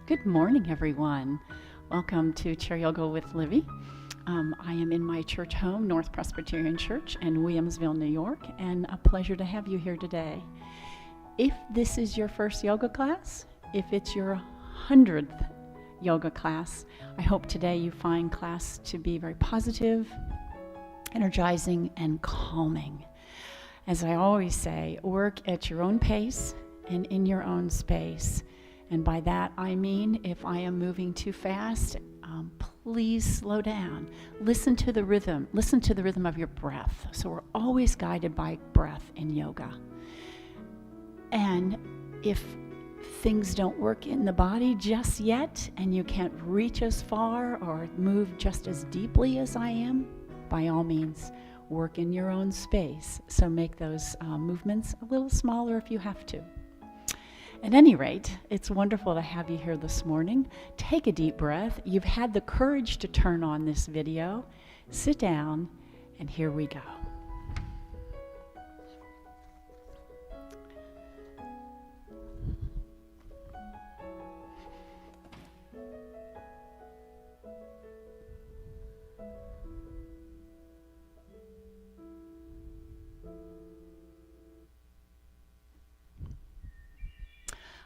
Good morning, everyone. Welcome to Chair Yoga with Livy. I am in my church home, North Presbyterian Church in Williamsville, New York, and a pleasure to have you here today. If this is your first yoga class, if it's your 100th yoga class, I hope today you find class to be very positive, energizing, and calming. As I always say, work at your own pace and in your own space. And by that, I mean, if I am moving too fast, please slow down. Listen to the rhythm of your breath. So we're always guided by breath in yoga. And if things don't work in the body just yet, and you can't reach as far or move just as deeply as I am, by all means, work in your own space. So make those movements a little smaller if you have to. At any rate, it's wonderful to have you here this morning. Take a deep breath. You've had the courage to turn on this video. Sit down, and here we go.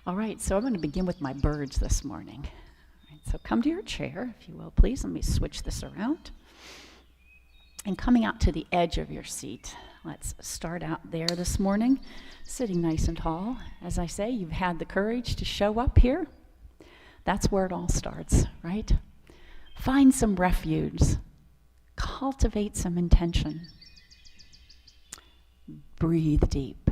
All right, so I'm going to begin with my birds this morning. All right, so come to your chair, if you will, please. Let me switch this around. And coming out to the edge of your seat, let's start out there this morning, sitting nice and tall. As I say, you've had the courage to show up here. That's where it all starts, right? Find some refuge. Cultivate some intention. Breathe deep.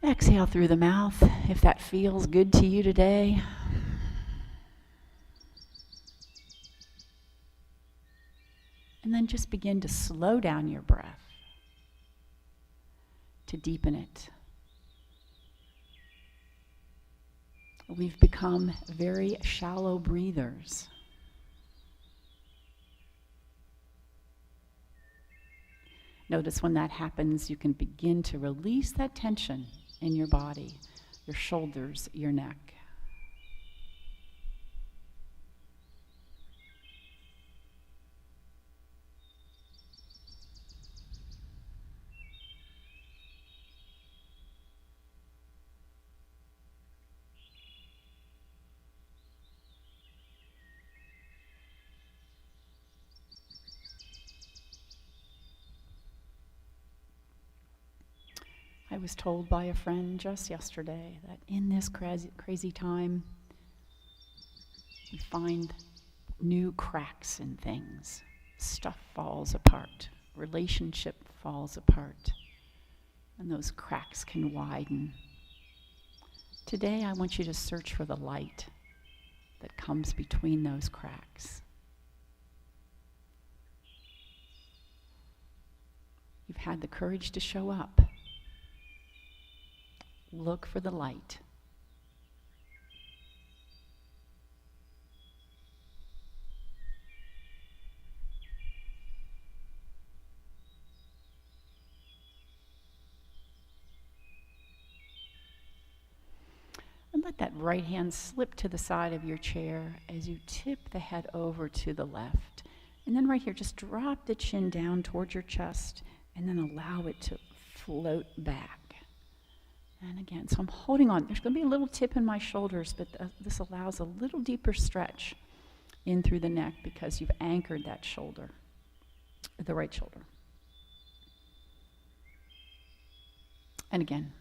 Exhale through the mouth if that feels good to you today. And then just begin to slow down your breath, to deepen it. We've become very shallow breathers. Notice when that happens, you can begin to release that tension in your body, your shoulders, your neck. I was told by a friend just yesterday that in this crazy time, we find new cracks in things. Stuff falls apart. Relationship falls apart. And those cracks can widen. Today, I want you to search for the light that comes between those cracks. You've had the courage to show up. Look for the light. And let that right hand slip to the side of your chair as you tip the head over to the left. And then right here, just drop the chin down towards your chest and then allow it to float back. And again, so I'm holding on. There's going to be a little tip in my shoulders, but this allows a little deeper stretch in through the neck because you've anchored that shoulder, the right shoulder. And again.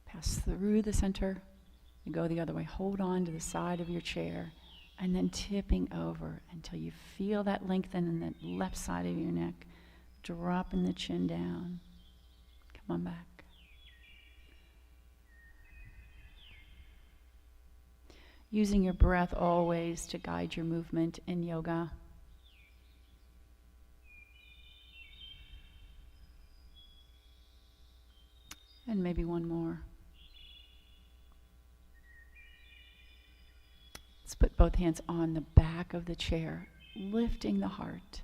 Pass through the center and go the other way. Hold on to the side of your chair and then tipping over until you feel that lengthen in the left side of your neck. Dropping the chin down. Come on back. Using your breath always to guide your movement in yoga. And maybe one more. Let's put both hands on the back of the chair, lifting the heart.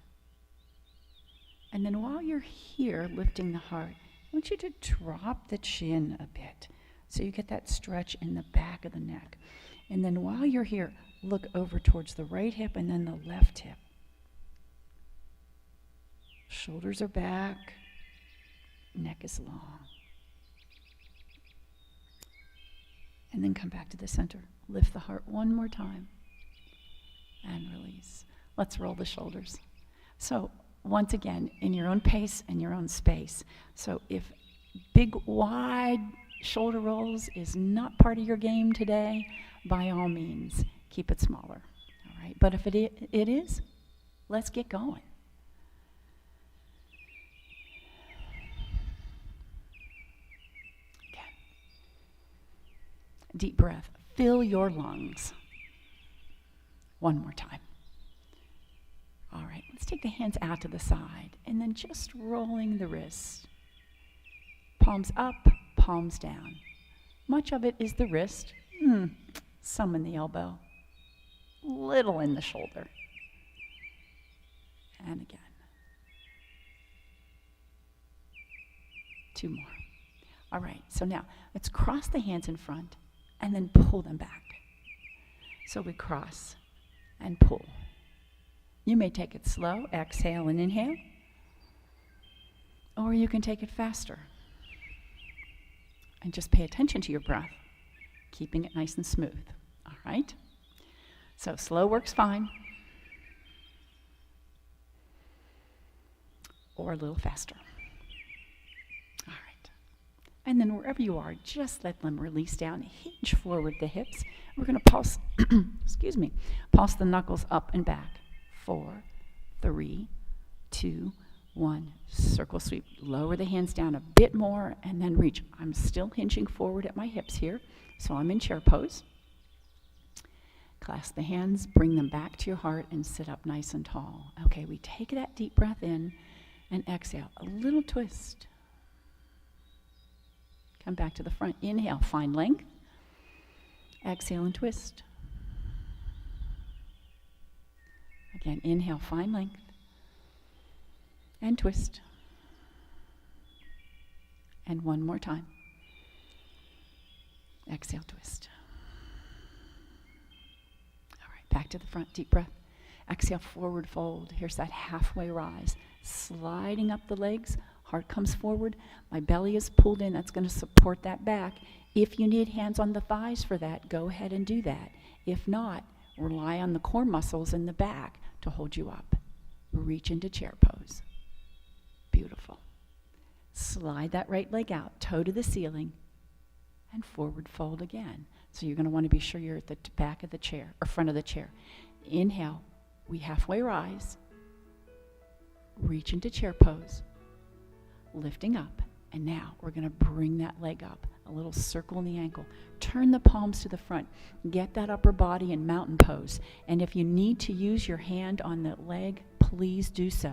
And then while you're here lifting the heart, want you to drop the chin a bit so you get that stretch in the back of the neck. And then while you're here, look over towards the right hip and then the left hip. Shoulders are back, neck is long. And then come back to the center. Lift the heart one more time and release. Let's roll the shoulders. So once again, in your own pace and your own space. So if big, wide shoulder rolls is not part of your game today, by all means, keep it smaller. All right. But if it is, let's get going. Deep breath. Fill your lungs. One more time. All right, let's take the hands out to the side and then just rolling the wrists. Palms up, palms down. Much of it is the wrist, some in the elbow, little in the shoulder. And again. 2 more. All right, so now let's cross the hands in front and then pull them back. So we cross and pull. You may take it slow, exhale and inhale, or you can take it faster. And just pay attention to your breath, keeping it nice and smooth. All right? So slow works fine, or a little faster. And then wherever you are, just let them release down. Hinge forward the hips. We're going to pulse, pulse the knuckles up and back. 4, 3, 2, 1. Circle sweep. Lower the hands down a bit more and then reach. I'm still hinging forward at my hips here, so I'm in chair pose. Clasp the hands, bring them back to your heart, and sit up nice and tall. Okay, we take that deep breath in and exhale. A little twist. Come back to the front. Inhale, find length. Exhale and twist. Again, inhale, find length. And twist. And one more time. Exhale, twist. All right, back to the front. Deep breath. Exhale, forward fold. Here's that halfway rise. Sliding up the legs. Heart comes forward, my belly is pulled in, that's going to support that back. If you need hands on the thighs for that, go ahead and do that. If not, rely on the core muscles in the back to hold you up. Reach into chair pose. Beautiful. Slide that right leg out, toe to the ceiling, and forward fold again. So you're going to want to be sure you're at the back of the chair, or front of the chair. Inhale, we halfway rise, reach into chair pose. Lifting up, and now we're going to bring that leg up, a little circle in the ankle. Turn the palms to the front. Get that upper body in mountain pose. And if you need to use your hand on the leg, please do so.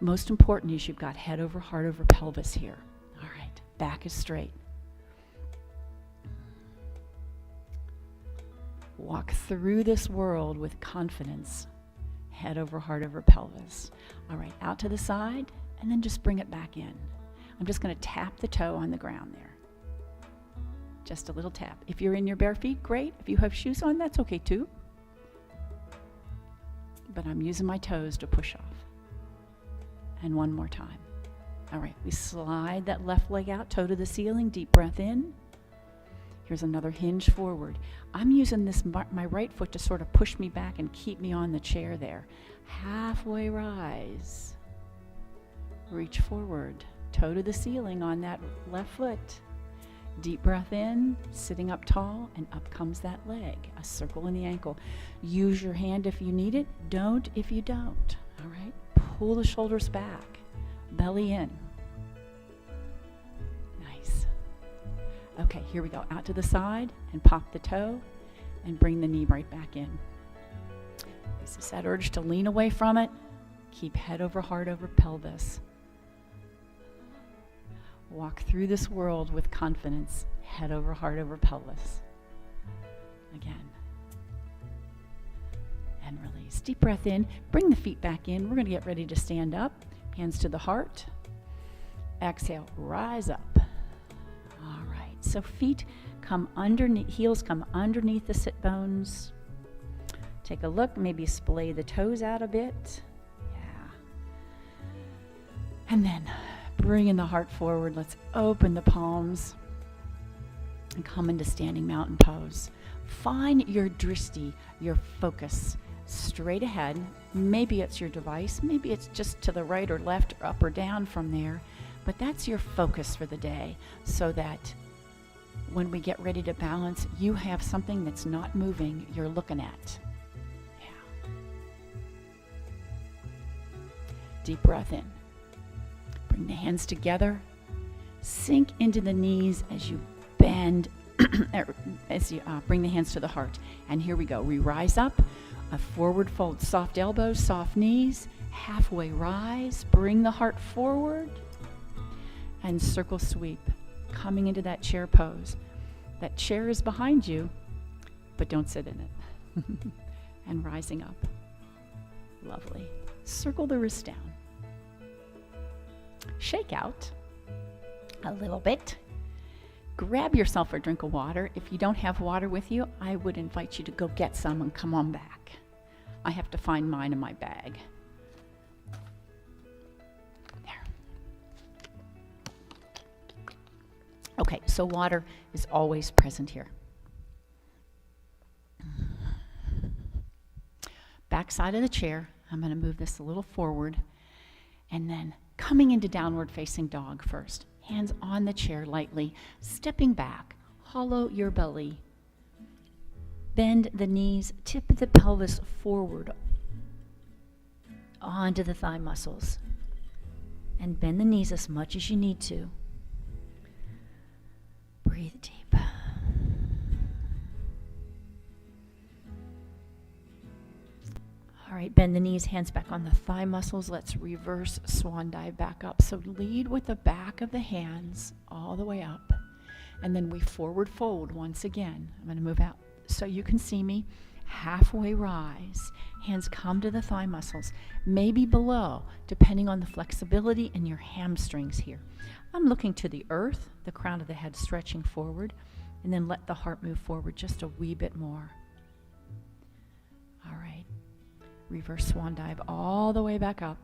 Most important is you've got head over heart over pelvis here. All right, back is straight. Walk through this world with confidence. Head over heart over pelvis. All right, out to the side, and then just bring it back in. I'm just going to tap the toe on the ground there. Just a little tap. If you're in your bare feet, great. If you have shoes on, that's okay too. But I'm using my toes to push off. And one more time. All right, we slide that left leg out, toe to the ceiling, deep breath in. Here's another hinge forward. I'm using this my right foot to sort of push me back and keep me on the chair there. Halfway rise. Reach forward. Toe to the ceiling on that left foot. Deep breath in, sitting up tall, and up comes that leg, a circle in the ankle. Use your hand if you need it. Don't if you don't. All right? Pull the shoulders back. Belly in. Nice. Okay, here we go. Out to the side and pop the toe and bring the knee right back in. Resist that urge to lean away from it. Keep head over heart over pelvis. Walk through this world with confidence, head over heart over pelvis. Again. And release. Deep breath in. Bring the feet back in. We're going to get ready to stand up. Hands to the heart. exhale, rise up. All right, so feet come underneath, heels come underneath the sit bones. Take a look, maybe splay the toes out a bit. Yeah. And then bringing the heart forward, let's open the palms and come into standing mountain pose. Find your drishti, your focus, straight ahead. Maybe it's your device, maybe it's just to the right or left or up or down from there, but that's your focus for the day, so that when we get ready to balance, you have something that's not moving you're looking at. Yeah. Deep breath in. Bring the hands together. Sink into the knees as you bend, as you bring the hands to the heart. And here we go. We rise up, a forward fold, soft elbows, soft knees, halfway rise, bring the heart forward, and circle sweep, coming into that chair pose. That chair is behind you, but don't sit in it. And rising up. Lovely. Circle the wrist down. Shake out a little bit. Grab yourself a drink of water. If you don't have water with you, I would invite you to go get some and come on back. I have to find mine in my bag. There. Okay, so water is always present here. Back side of the chair. I'm going to move this a little forward, and then coming into downward facing dog first. Hands on the chair lightly, stepping back, hollow your belly. Bend the knees, tip the pelvis forward onto the thigh muscles. And bend the knees as much as you need to. Breathe deep. All right, bend the knees, hands back on the thigh muscles. Let's reverse swan dive back up. So lead with the back of the hands all the way up. And then we forward fold once again. I'm going to move out so you can see me. Halfway rise. Hands come to the thigh muscles, maybe below, depending on the flexibility in your hamstrings here. I'm looking to the earth, the crown of the head stretching forward, and then let the heart move forward just a wee bit more. All right. Reverse swan dive all the way back up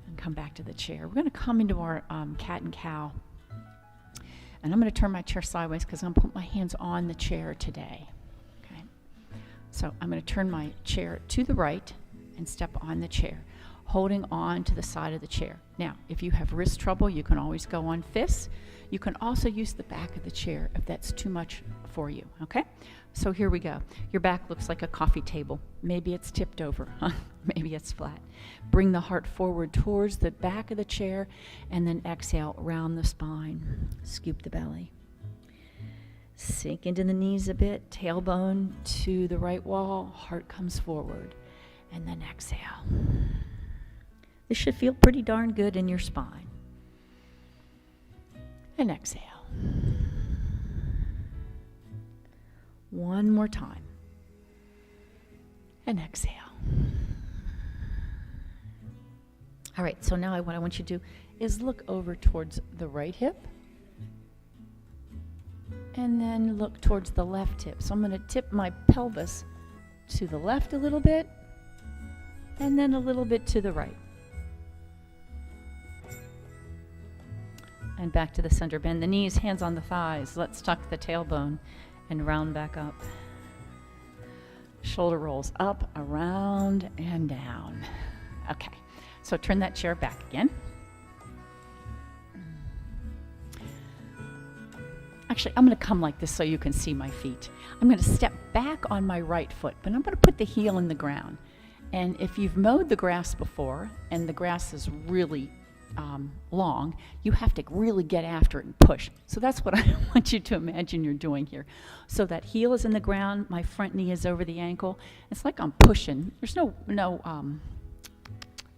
and come back to the chair. We're going to come into our cat and cow. And I'm going to turn my chair sideways because I'm going to put my hands on the chair today. Okay. So I'm going to turn my chair to the right and step on the chair, holding on to the side of the chair. Now, if you have wrist trouble, you can always go on fists. You can also use the back of the chair if that's too much for you, okay? So here we go. Your back looks like a coffee table. Maybe it's tipped over, maybe it's flat. Bring the heart forward towards the back of the chair, and then exhale, round the spine. Scoop the belly. Sink into the knees a bit, tailbone to the right wall, heart comes forward, and then exhale. This should feel pretty darn good in your spine. And exhale. One more time. And exhale. All right, so now what I want you to do is look over towards the right hip. And then look towards the left hip. So I'm going to tip my pelvis to the left a little bit. And then a little bit to the right. And back to the center. Bend the knees, hands on the thighs. Let's tuck the tailbone and round back up. Shoulder rolls up, around, and down. Okay, so turn that chair back again. Actually, I'm going to come like this so you can see my feet. I'm going to step back on my right foot, but I'm going to put the heel in the ground. And if you've mowed the grass before, and the grass is really long, you have to really get after it and push. So that's what I want you to imagine you're doing here. So that heel is in the ground, my front knee is over the ankle. It's like I'm pushing. There's I'm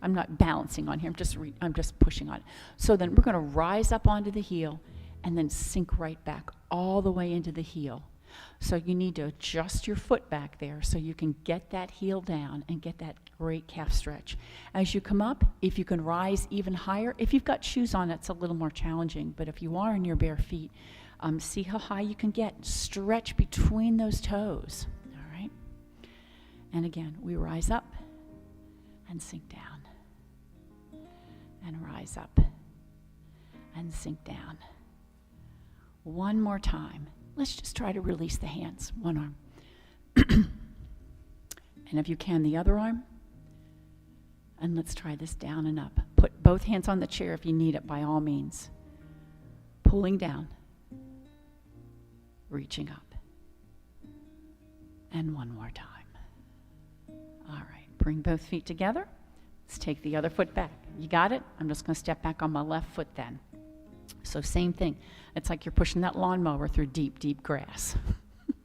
not balancing on here. I'm just pushing on it. So then we're going to rise up onto the heel and then sink right back all the way into the heel. So you need to adjust your foot back there so you can get that heel down and get that great calf stretch. As you come up, if you can rise even higher, if you've got shoes on, it's a little more challenging, but if you are in your bare feet, see how high you can get. Stretch between those toes, all right? And again, we rise up and sink down. And rise up and sink down. One more time. Let's just try to release the hands, one arm. And if you can, the other arm. And let's try this down and up. Put both hands on the chair if you need it, by all means. Pulling down. Reaching up. And one more time. All right, bring both feet together. Let's take the other foot back. You got it? I'm just going to step back on my left foot then. So same thing. It's like you're pushing that lawnmower through deep, deep grass.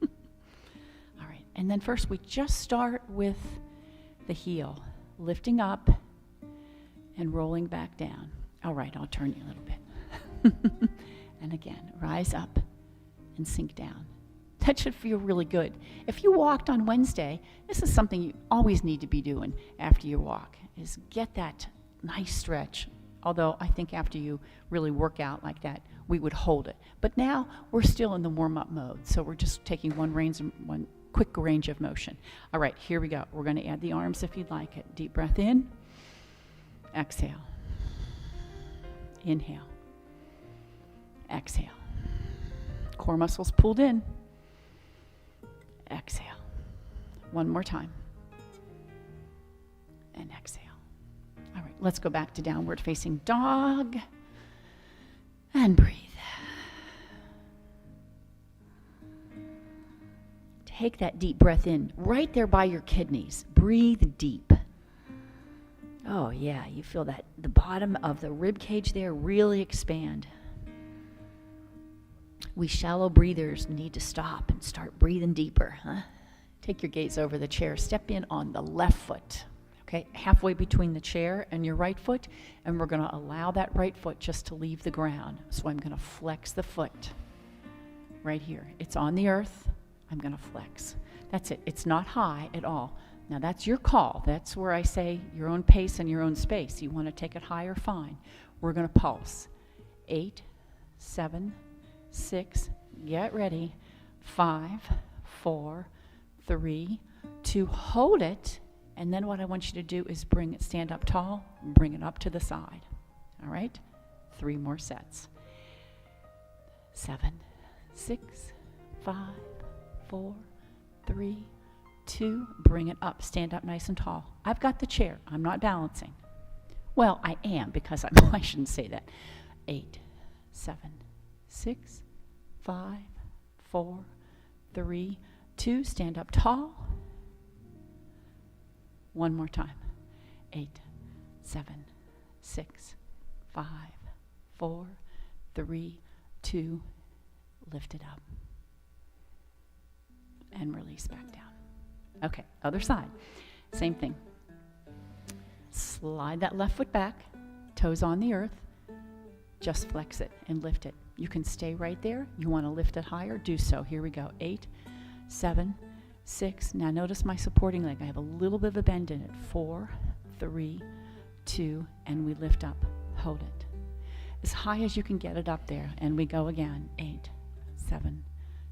All right. And then first we just start with the heel, lifting up and rolling back down. All right, I'll turn you a little bit. And again, rise up and sink down. That should feel really good. If you walked on Wednesday, this is something you always need to be doing after you walk, is get that nice stretch. Although I think after you really work out like that, we would hold it. But now we're still in the warm-up mode, so we're just taking one quick range of motion. All right, here we go. We're going to add the arms if you'd like it. Deep breath in. Exhale. Inhale. Exhale. Core muscles pulled in. Exhale. One more time. And exhale. All right, let's go back to downward facing dog. And breathe. Take that deep breath in right there by your kidneys. Breathe deep. Oh yeah, you feel that the bottom of the rib cage there really expand. We shallow breathers need to stop and start breathing deeper, huh? Take your gaze over the chair. Step in on the left foot, okay? Halfway between the chair and your right foot, and we're going to allow that right foot just to leave the ground. So I'm going to flex the foot right here. It's on the earth. I'm going to flex. That's it. It's not high at all. Now that's your call. That's where I say your own pace and your own space. You want to take it higher, fine. We're going to pulse. 8, 7, 6, get ready, 5, 4, 3, 2, hold it, and then what I want you to do is stand up tall, bring it up to the side, all right? 3 more sets. 7, 6, 5, 4, 3, 2, bring it up, stand up nice and tall. I've got the chair, I'm not balancing. Well, I am, because I shouldn't say that. 8, 7, 6, 5, 4, 3, 2, stand up tall. One more time. 8, 7, 6, 5, 4, 3, 2, lift it up. And release back down. Okay, other side. Same thing. Slide that left foot back, toes on the earth. Just flex it and lift it. You can stay right there. You want to lift it higher, do so. Here we go. 8, 7, 6. Now notice my supporting leg. I have a little bit of a bend in it. 4, 3, 2, and we lift up. Hold it. As high as you can get it up there. And we go again. 8, 7,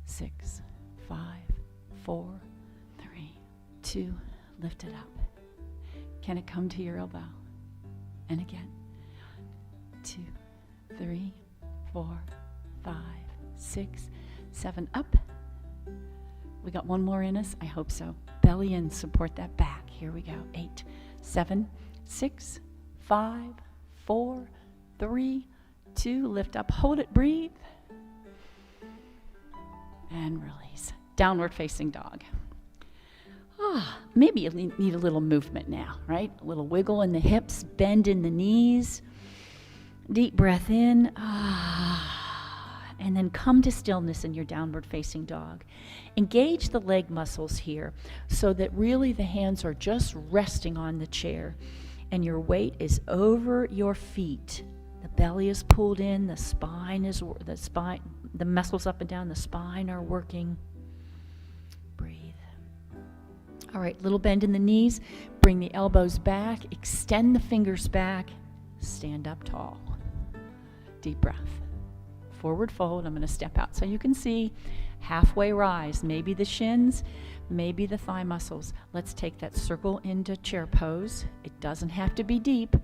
6, 5, 4, 3, 2. Lift it up. Can it come to your elbow? And again. 2, 3, 4, 5, 6, 7, up. We got one more in us? I hope so. Belly in, support that back. Here we go. 8, 7, 6, 5, 4, 3, 2, lift up, hold it, breathe. And release. Downward facing dog. Maybe you need a little movement now, right? A little wiggle in the hips, bend in the knees. Deep breath in, and then come to stillness in your downward facing dog. Engage the leg muscles here so that really the hands are just resting on the chair and your weight is over your feet. The belly is pulled in, the muscles up and down the spine are working. Breathe. All right, little bend in the knees. Bring the elbows back. Extend the fingers back. Stand up tall. Deep breath. Forward fold. I'm going to step out so you can see. Halfway rise. Maybe the shins, maybe the thigh muscles. Let's take that circle into chair pose. It doesn't have to be deep.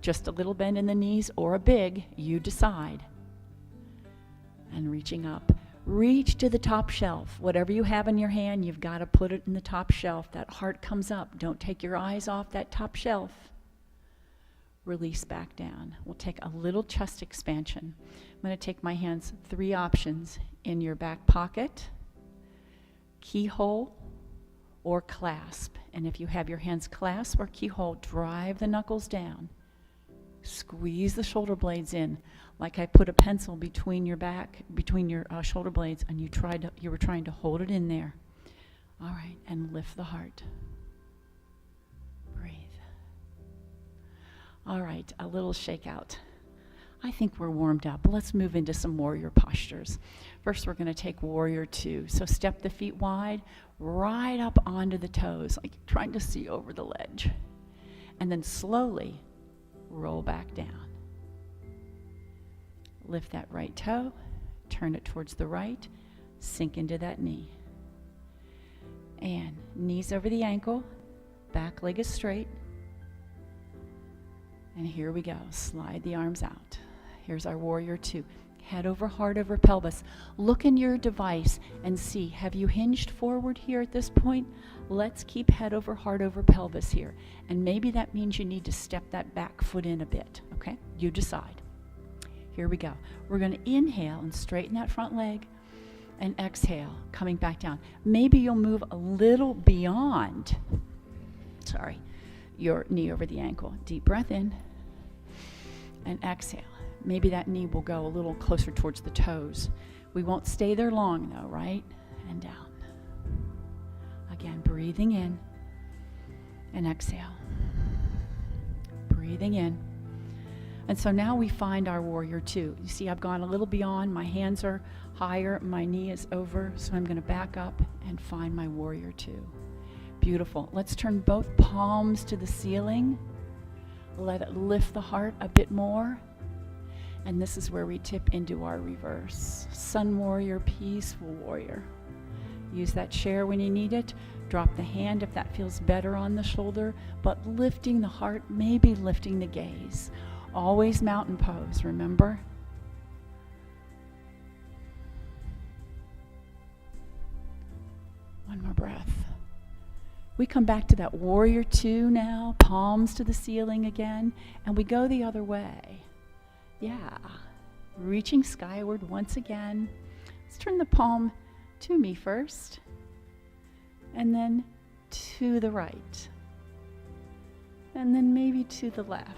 Just a little bend in the knees or a big. You decide. And reaching up. Reach to the top shelf. Whatever you have in your hand, you've got to put it in the top shelf. That heart comes up. Don't take your eyes off that top shelf. Release back down. We'll take a little chest expansion. I'm going to take my hands, 3 options, in your back pocket, keyhole, or clasp. And if you have your hands clasp or keyhole, drive the knuckles down. Squeeze the shoulder blades in, like I put a pencil between your shoulder blades, and you were trying to hold it in there. All right, and lift the heart. Breathe. All right, a little shakeout. I think we're warmed up. Let's move into some warrior postures. First, we're going to take warrior 2. So step the feet wide, right up onto the toes, like you're trying to see over the ledge. And then slowly roll back down. Lift that right toe, turn it towards the right, sink into that knee. And knees over the ankle, back leg is straight. And here we go, slide the arms out. Here's our warrior 2. Head over, heart over pelvis. Look in your device and see, have you hinged forward here at this point? Let's keep head over, heart over pelvis here. And maybe that means you need to step that back foot in a bit, okay? You decide. Here we go. We're going to inhale and straighten that front leg and exhale, coming back down. Maybe you'll move a little beyond, your knee over the ankle. Deep breath in and exhale. Maybe that knee will go a little closer towards the toes. We won't stay there long though, right? And down. Again, breathing in and exhale. Breathing in. And so now we find our warrior 2. You see, I've gone a little beyond. My hands are higher. My knee is over. So I'm going to back up and find my warrior 2. Beautiful. Let's turn both palms to the ceiling. Let it lift the heart a bit more. And this is where we tip into our reverse. Sun warrior, peaceful warrior. Use that chair when you need it. Drop the hand if that feels better on the shoulder. But lifting the heart, maybe lifting the gaze. Always mountain pose, remember? One more breath. We come back to that warrior 2 now, palms to the ceiling again, and we go the other way. Yeah, reaching skyward once again. Let's turn the palm to me first, and then to the right, and then maybe to the left.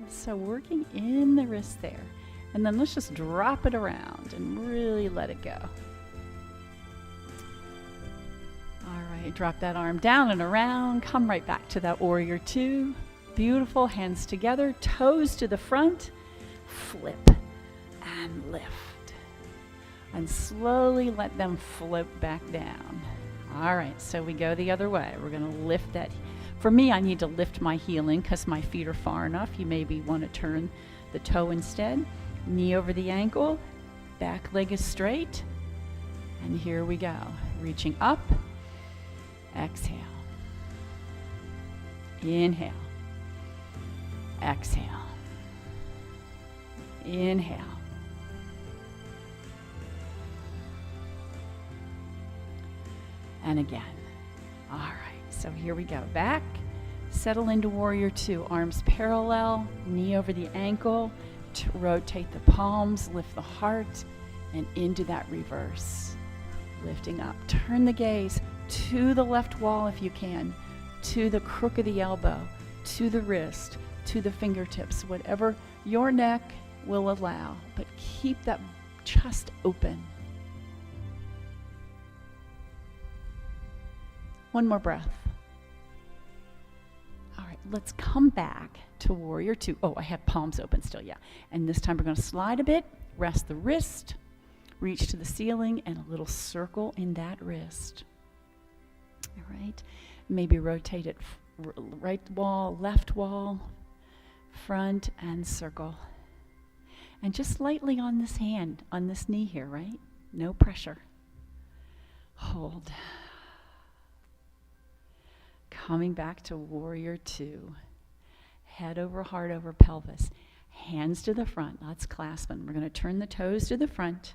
So working in the wrist there. And then let's just drop it around and really let it go. All right, drop that arm down and around. Come right back to that warrior 2. Beautiful, hands together, toes to the front. Flip and lift. And slowly let them flip back down. All right, so we go the other way. We're going to lift that. For me, I need to lift my heel in because my feet are far enough. You maybe want to turn the toe instead. Knee over the ankle, back leg is straight. And here we go. Reaching up, exhale. Inhale, exhale. Inhale. And again. All right. So here we go. Back, settle into warrior 2. Arms parallel, knee over the ankle. Rotate the palms, lift the heart, and into that reverse. Lifting up. Turn the gaze to the left wall if you can, to the crook of the elbow, to the wrist, to the fingertips, whatever your neck will allow. But keep that chest open. One more breath. All right, let's come back to warrior 2. Oh, I have palms open still, yeah. And this time we're going to slide a bit, rest the wrist, reach to the ceiling, and a little circle in that wrist. All right. Maybe rotate it right wall, left wall, front, and circle. And just lightly on this hand, on this knee here, right? No pressure. Hold. Coming back to warrior two. Head over heart over pelvis. Hands to the front. Let's clasp them. We're going to turn the toes to the front.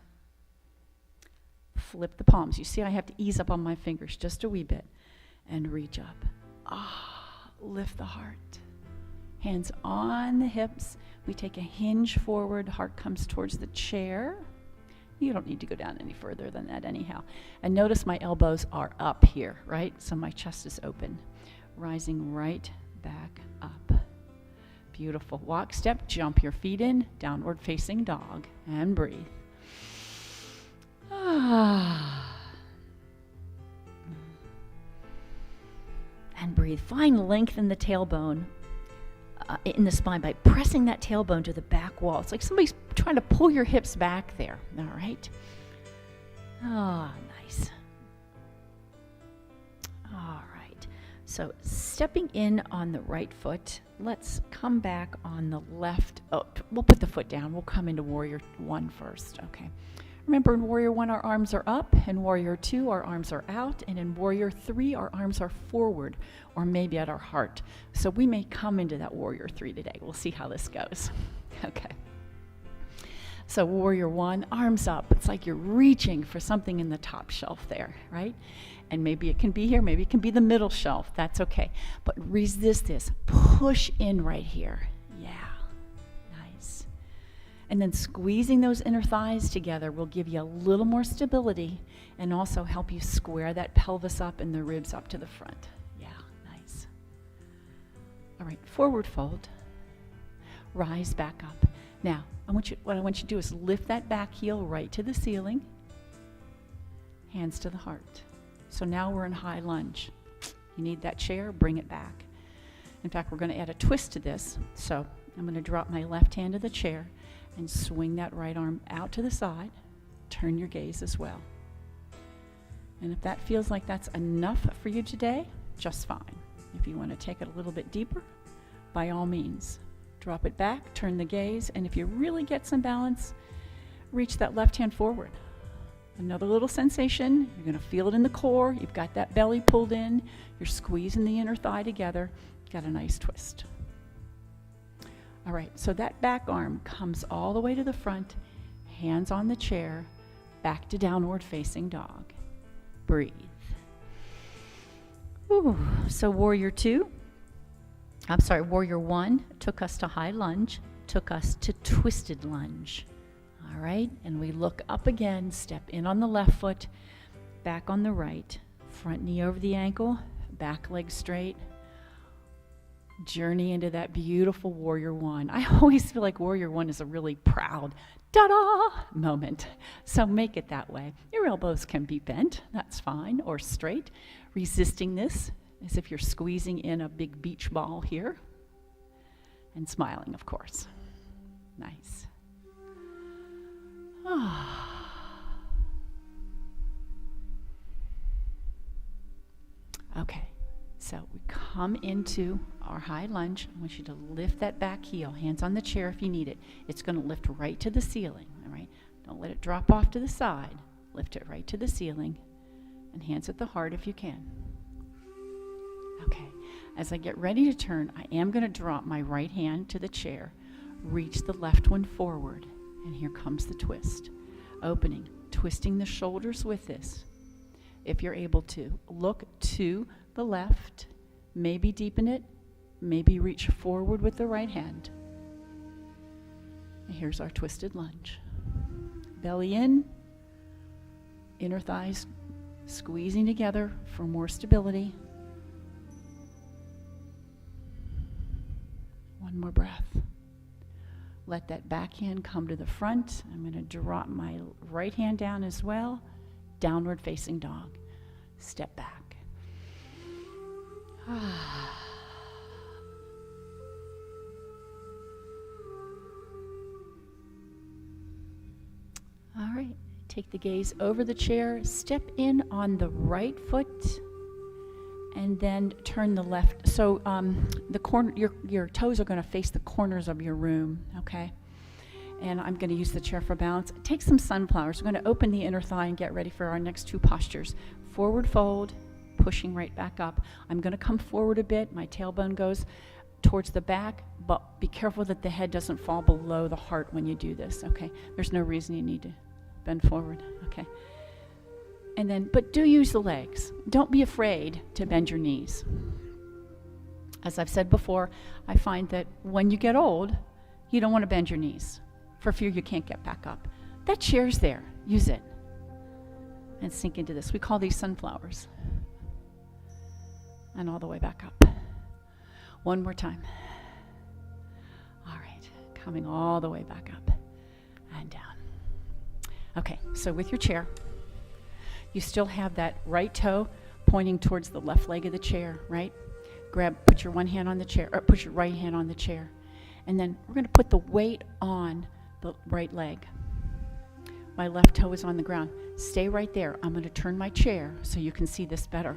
Flip the palms. You see I have to ease up on my fingers just a wee bit. And reach up. Lift the heart. Hands on the hips. We take a hinge forward. Heart comes towards the chair. You don't need to go down any further than that anyhow. And notice my elbows are up here, right? So my chest is open. Rising right back up. Beautiful. Walk, step, jump your feet in. Downward facing dog. And breathe. And breathe. Find length in the tailbone, in the spine by pressing that tailbone to the back wall. It's like somebody's trying to pull your hips back there. All right. Nice. All right. So stepping in on the right foot, let's come back on the left. We'll put the foot down. We'll come into warrior one first. Okay. Remember, in warrior one, our arms are up. In warrior two, our arms are out. And in warrior three, our arms are forward, or maybe at our heart. So we may come into that warrior three today. We'll see how this goes. Okay. So warrior one, arms up. It's like you're reaching for something in the top shelf there, right? And maybe it can be here, maybe it can be the middle shelf. That's okay. But resist this. Push in right here. Yeah. Nice. And then squeezing those inner thighs together will give you a little more stability and also help you square that pelvis up and the ribs up to the front. Yeah, nice. All right, forward fold. Rise back up. Now, what I want you to do is lift that back heel right to the ceiling. Hands to the heart. So now we're in high lunge. You need that chair, bring it back. In fact, we're going to add a twist to this. So I'm going to drop my left hand to the chair and swing that right arm out to the side. Turn your gaze as well. And if that feels like that's enough for you today, just fine. If you want to take it a little bit deeper, by all means. Drop it back, turn the gaze, and if you really get some balance, reach that left hand forward. Another little sensation, you're going to feel it in the core, you've got that belly pulled in, you're squeezing the inner thigh together, got a nice twist. All right, so that back arm comes all the way to the front, hands on the chair, back to downward facing dog. Breathe. Ooh, so warrior one took us to high lunge, took us to twisted lunge. All right, and we look up again, step in on the left foot, back on the right, front knee over the ankle, back leg straight. Journey into that beautiful warrior one. I always feel like warrior one is a really proud, ta-da moment. So make it that way. Your elbows can be bent, that's fine, or straight. Resisting this as if you're squeezing in a big beach ball here. And smiling, of course. Nice. Okay, so we come into our high lunge. I want you to lift that back heel, hands on the chair if you need it. It's going to lift right to the ceiling, all right? Don't let it drop off to the side. Lift it right to the ceiling, and hands at the heart if you can. Okay, as I get ready to turn, I am going to drop my right hand to the chair, reach the left one forward, and here comes the twist. Opening, twisting the shoulders with this. If you're able to, look to the left, maybe deepen it, maybe reach forward with the right hand. And here's our twisted lunge. Belly in, inner thighs squeezing together for more stability. One more breath. Let that back hand come to the front. I'm going to drop my right hand down as well. Downward facing dog. Step back. All right, take the gaze over the chair. Step in on the right foot. And then turn the left. So the corner, your toes are going to face the corners of your room, okay? And I'm going to use the chair for balance. Take some sunflowers. We're going to open the inner thigh and get ready for our next two postures. Forward fold, pushing right back up. I'm going to come forward a bit. My tailbone goes towards the back, but be careful that the head doesn't fall below the heart when you do this, okay? There's no reason you need to bend forward, okay? And then, but do use the legs. Don't be afraid to bend your knees. As I've said before, I find that when you get old, you don't want to bend your knees for fear you can't get back up. That chair's there. Use it. And sink into this. We call these sunflowers. And all the way back up. One more time. All right. Coming all the way back up and down. Okay, so with your chair, you still have that right toe pointing towards the left leg of the chair, right? Put your one hand on the chair, or put your right hand on the chair. And then we're going to put the weight on the right leg. My left toe is on the ground. Stay right there. I'm going to turn my chair so you can see this better.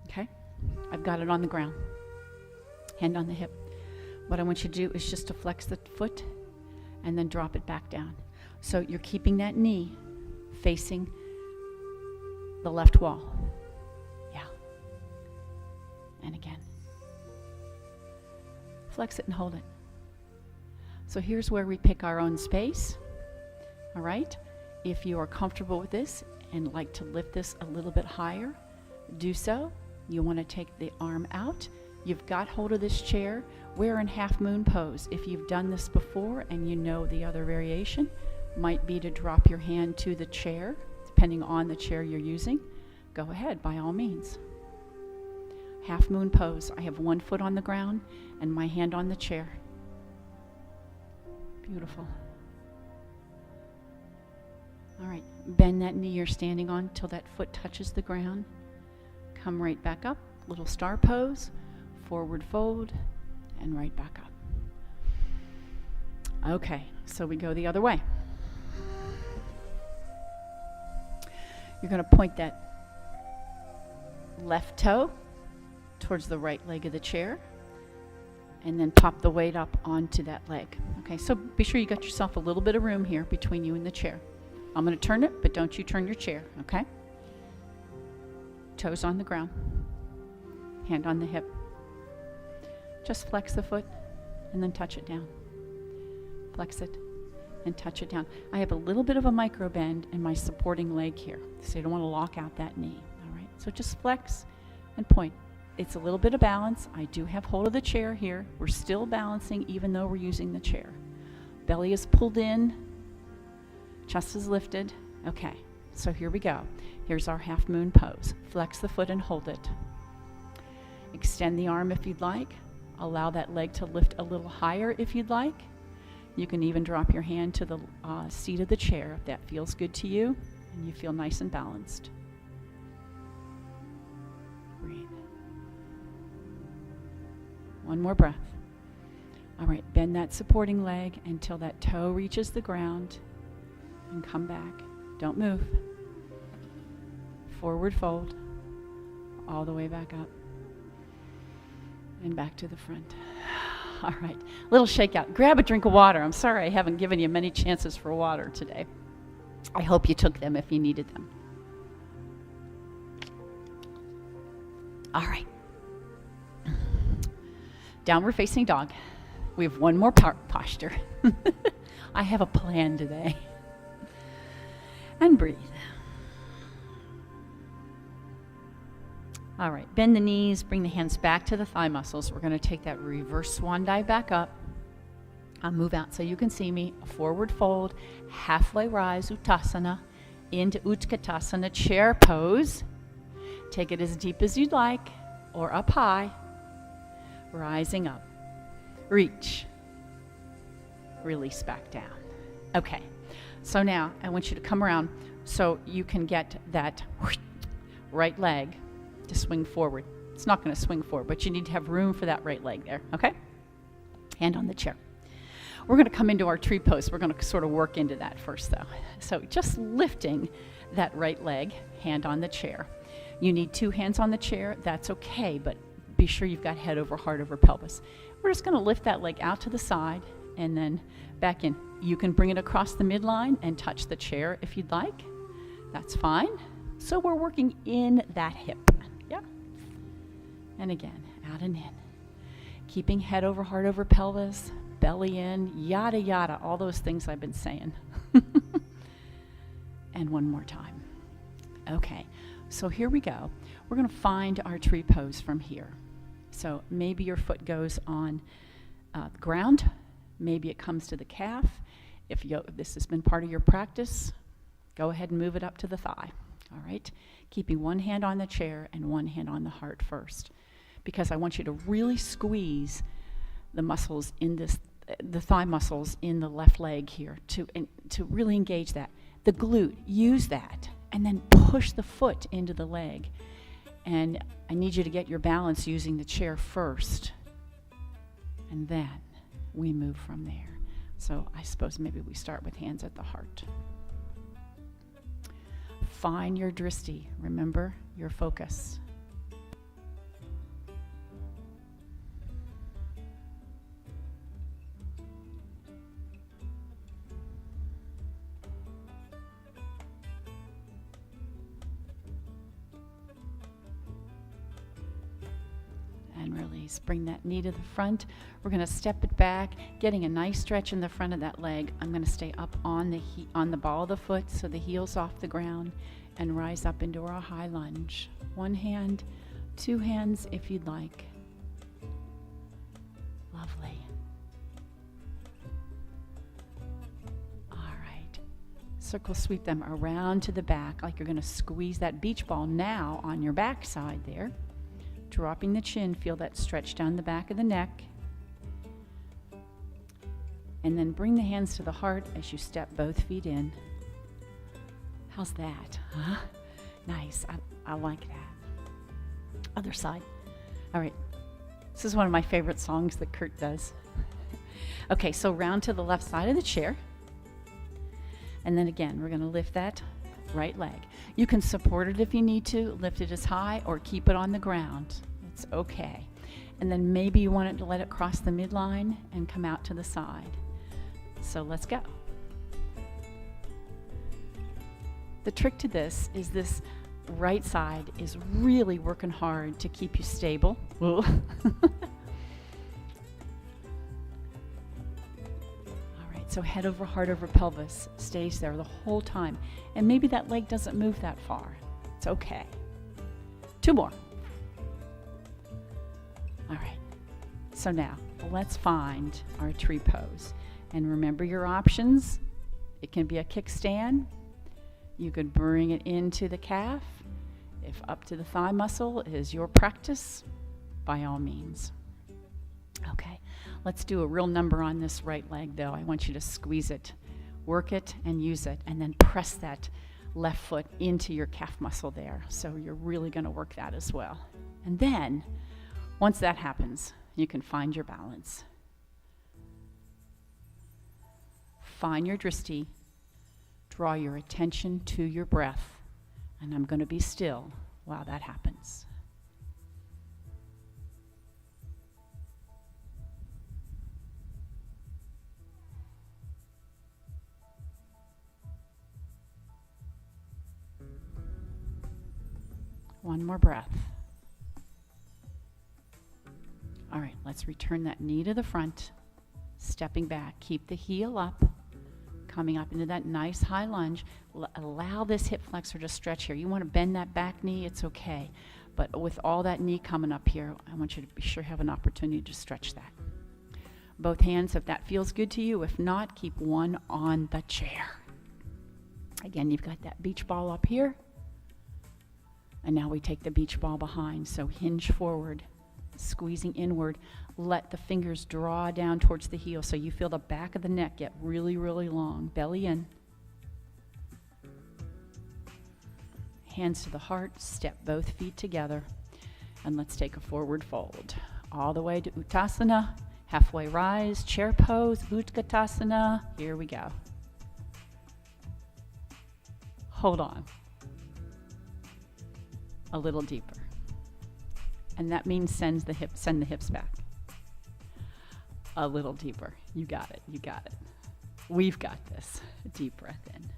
Okay? I've got it on the ground. Hand on the hip. What I want you to do is just to flex the foot and then drop it back down. So you're keeping that knee facing the left wall. Yeah. And again. Flex it and hold it. So here's where we pick our own space. All right? If you are comfortable with this and like to lift this a little bit higher, do so. You want to take the arm out. You've got hold of this chair. We're in half moon pose. If you've done this before and you know the other variation, might be to drop your hand to the chair, depending on the chair you're using. Go ahead, by all means. Half moon pose. I have one foot on the ground and my hand on the chair. Beautiful. All right, bend that knee you're standing on till that foot touches the ground. Come right back up, little star pose, forward fold, and right back up. Okay, so we go the other way. You're going to point that left toe towards the right leg of the chair and then pop the weight up onto that leg. Okay, so be sure you got yourself a little bit of room here between you and the chair. I'm going to turn it, but don't you turn your chair, okay? Toes on the ground, hand on the hip. Just flex the foot and then touch it down. Flex it and touch it down. I have a little bit of a micro bend in my supporting leg here, so you don't want to lock out that knee, all right? So just flex and point. It's a little bit of balance. I do have hold of the chair here. We're still balancing even though we're using the chair. Belly is pulled in, chest is lifted. Okay, so here we go. Here's our half moon pose. Flex the foot and hold it. Extend the arm if you'd like. Allow that leg to lift a little higher if you'd like. You can even drop your hand to the seat of the chair if that feels good to you and you feel nice and balanced. Breathe. One more breath. All right, bend that supporting leg until that toe reaches the ground and come back. Don't move. Forward fold, all the way back up and back to the front. All right, little shakeout. Grab a drink of water. I'm sorry I haven't given you many chances for water today. I hope you took them if you needed them. All right. Downward facing dog. We have one more posture. I have a plan today. And breathe. All right, bend the knees, bring the hands back to the thigh muscles. We're going to take that reverse swan dive back up. I'll move out so you can see me. A forward fold, halfway rise, Uttasana, into Utkatasana, chair pose. Take it as deep as you'd like, or up high, rising up. Reach, release back down. Okay, so now I want you to come around so you can get that right leg to swing forward. It's not going to swing forward, but you need to have room for that right leg there, okay? Hand on the chair. We're going to come into our tree pose. We're going to sort of work into that first, though. So just lifting that right leg, hand on the chair. You need 2 hands on the chair, that's okay, but be sure you've got head over heart over pelvis. We're just gonna lift that leg out to the side and then back in. You can bring it across the midline and touch the chair if you'd like. That's fine. So we're working in that hip, yeah? And again, out and in. Keeping head over heart over pelvis, belly in, yada yada, all those things I've been saying. And one more time. Okay, so here we go. We're gonna find our tree pose from here. So maybe your foot goes on the ground, maybe it comes to the calf. If this has been part of your practice, go ahead and move it up to the thigh, all right? Keeping one hand on the chair and one hand on the heart first, because I want you to really squeeze the muscles in this, the thigh muscles in the left leg here to really engage that. The glute, use that, and then push the foot into the leg. And I need you to get your balance using the chair first, and then we move from there. So I suppose maybe we start with hands at the heart. Find your drishti, remember your focus. And release. Bring that knee to the front. We're going to step it back, getting a nice stretch in the front of that leg. I'm going to stay up on the ball of the foot so the heel's off the ground and rise up into our high lunge. One hand, 2 hands if you'd like. Lovely. All right. Circle sweep them around to the back like you're going to squeeze that beach ball now on your back side there. Dropping the chin, feel that stretch down the back of the neck. And then bring the hands to the heart as you step both feet in. How's that? Huh? Nice. I like that. Other side. All right. This is one of my favorite songs that Kurt does. Okay, so round to the left side of the chair. And then again, we're going to lift that right leg. You can support it if you need to, lift it as high, or keep it on the ground. It's okay. And then maybe you want it to let it cross the midline and come out to the side. So let's go. The trick to this is this right side is really working hard to keep you stable. So head over heart over pelvis stays there the whole time. And maybe that leg doesn't move that far. It's okay. 2 more. All right. So now let's find our tree pose. And remember your options. It can be a kickstand. You could bring it into the calf. If up to the thigh muscle is your practice, by all means. Okay. Let's do a real number on this right leg, though. I want you to squeeze it, work it, and use it, and then press that left foot into your calf muscle there. So you're really going to work that as well. And then, once that happens, you can find your balance. Find your drishti. Draw your attention to your breath. And I'm going to be still while that happens. One more breath. All right, let's return that knee to the front, stepping back. Keep the heel up, coming up into that nice high lunge. Allow this hip flexor to stretch here. You want to bend that back knee, it's okay. But with all that knee coming up here, I want you to be sure you have an opportunity to stretch that. Both hands, if that feels good to you. If not, keep one on the chair. Again, you've got that beach ball up here. And now we take the beach ball behind. So hinge forward, squeezing inward. Let the fingers draw down towards the heel so you feel the back of the neck get really, really long. Belly in. Hands to the heart. Step both feet together. And let's take a forward fold. All the way to Uttasana. Halfway rise. Chair pose. Utkatasana. Here we go. Hold on. A little deeper. And that means send the hips back. A little deeper. You got it. You got it. We've got this. Deep breath in.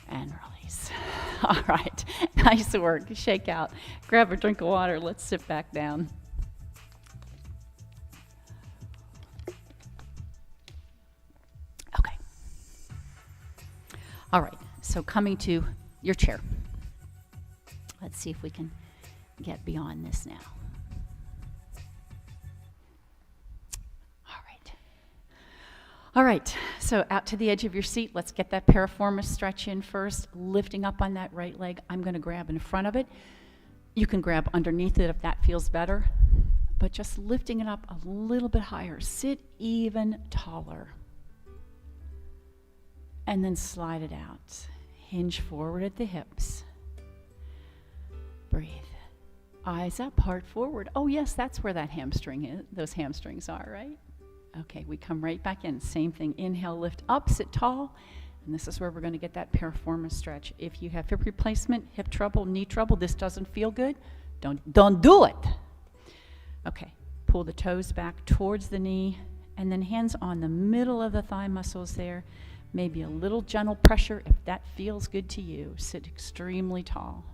And release. All right. Nice work. Shake out. Grab a drink of water. Let's sit back down. Okay. All right. So coming to your chair. Let's see if we can get beyond this now. All right, so out to the edge of your seat. Let's get that piriformis stretch in first, lifting up on that right leg. I'm going to grab in front of it. You can grab underneath it if that feels better, but just lifting it up a little bit higher. Sit even taller. And then slide it out. Hinge forward at the hips. Breathe. Eyes up, heart forward. Oh yes, that's where that hamstring is. Those hamstrings are, right? Okay, we come right back in. Same thing. Inhale, lift up, sit tall. And this is where we're going to get that piriformis stretch. If you have hip replacement, hip trouble, knee trouble, this doesn't feel good, don't do it. Okay, pull the toes back towards the knee, and then hands on the middle of the thigh muscles there. Maybe a little gentle pressure if that feels good to you. Sit extremely tall.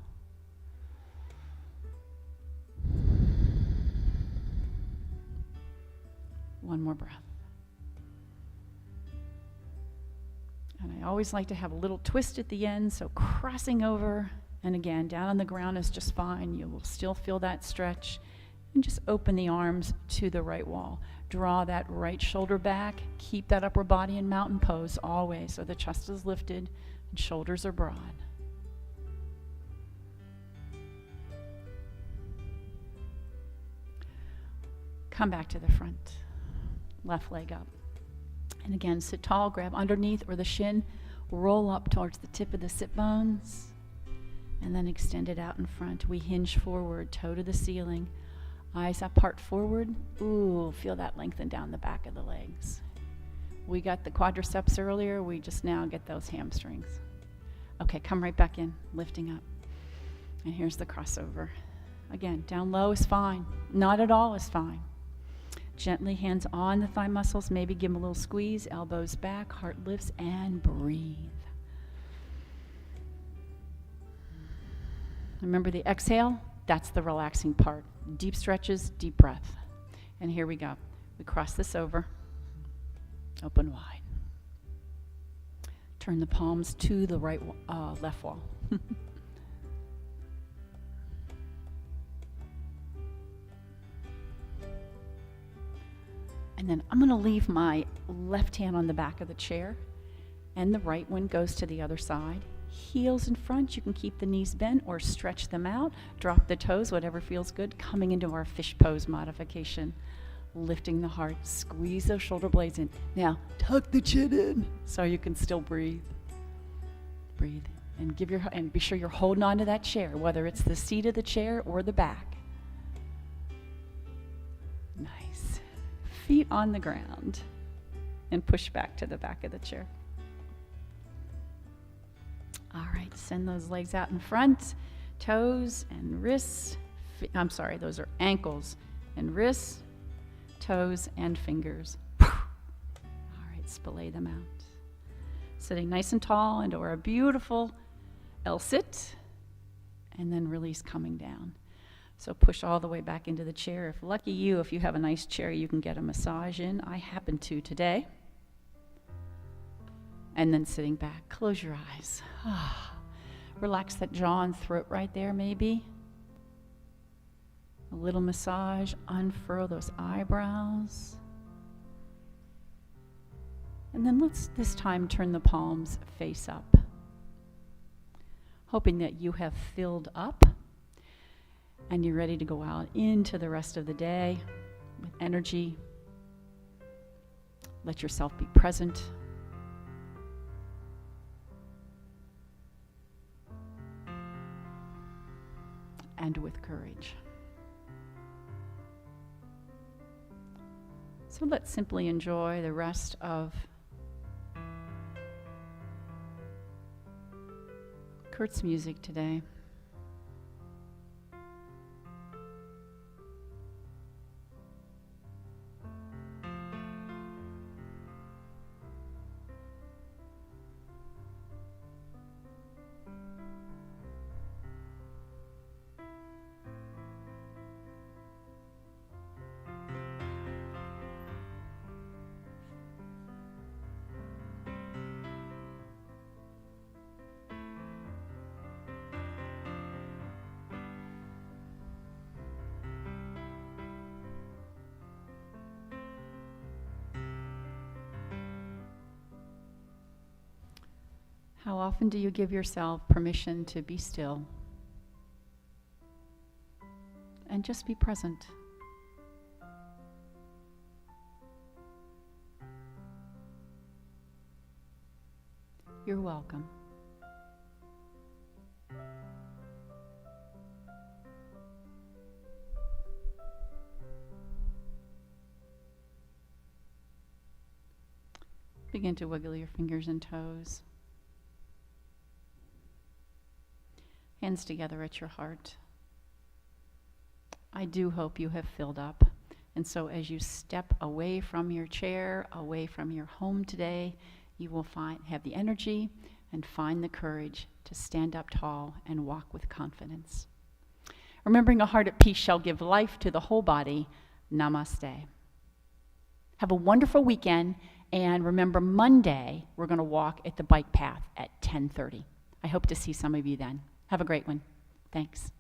One more breath. And I always like to have a little twist at the end, so crossing over, and again, down on the ground is just fine. You will still feel that stretch. And just open the arms to the right wall. Draw that right shoulder back. Keep that upper body in mountain pose always, so the chest is lifted and shoulders are broad. Come back to the front. Left leg up. And again, sit tall, grab underneath or the shin, roll up towards the tip of the sit bones, and then extend it out in front. We hinge forward, toe to the ceiling, eyes up, heart forward. Ooh, feel that lengthen down the back of the legs. We got the quadriceps earlier, we just now get those hamstrings. Okay, come right back in, lifting up. And here's the crossover. Again, down low is fine, not at all is fine. Gently, hands on the thigh muscles, maybe give them a little squeeze, elbows back, heart lifts, and breathe. Remember the exhale? That's the relaxing part. Deep stretches, deep breath. And here we go. We cross this over, open wide. Turn the palms to the left wall. And then I'm going to leave my left hand on the back of the chair, and the right one goes to the other side. Heels in front, you can keep the knees bent or stretch them out. Drop the toes, whatever feels good. Coming into our fish pose modification. Lifting the heart, squeeze those shoulder blades in. Now, tuck the chin in so you can still breathe. Breathe, and be sure you're holding on to that chair, whether it's the seat of the chair or the back. Nice. Feet on the ground, and push back to the back of the chair. All right, send those legs out in front, toes and wrists. Those are ankles and wrists, toes and fingers. All right, splay them out. Sitting nice and tall into our beautiful L-sit, and then release coming down. So push all the way back into the chair. If lucky you, if you have a nice chair, you can get a massage in. I happen to today. And then sitting back, close your eyes. Relax that jaw and throat right there, maybe. A little massage, unfurl those eyebrows. And then let's this time turn the palms face up. Hoping that you have filled up and you're ready to go out into the rest of the day with energy. Let yourself be present. And with courage. So let's simply enjoy the rest of Kurt's music today. How often do you give yourself permission to be still and just be present? You're welcome. Begin to wiggle your fingers and toes. Hands together at your heart. I do hope you have filled up. And so as you step away from your chair, away from your home today, you will have the energy and find the courage to stand up tall and walk with confidence. Remembering a heart at peace shall give life to the whole body. Namaste. Have a wonderful weekend. And remember, Monday, we're going to walk at the bike path at 10:30. I hope to see some of you then. Have a great one. Thanks.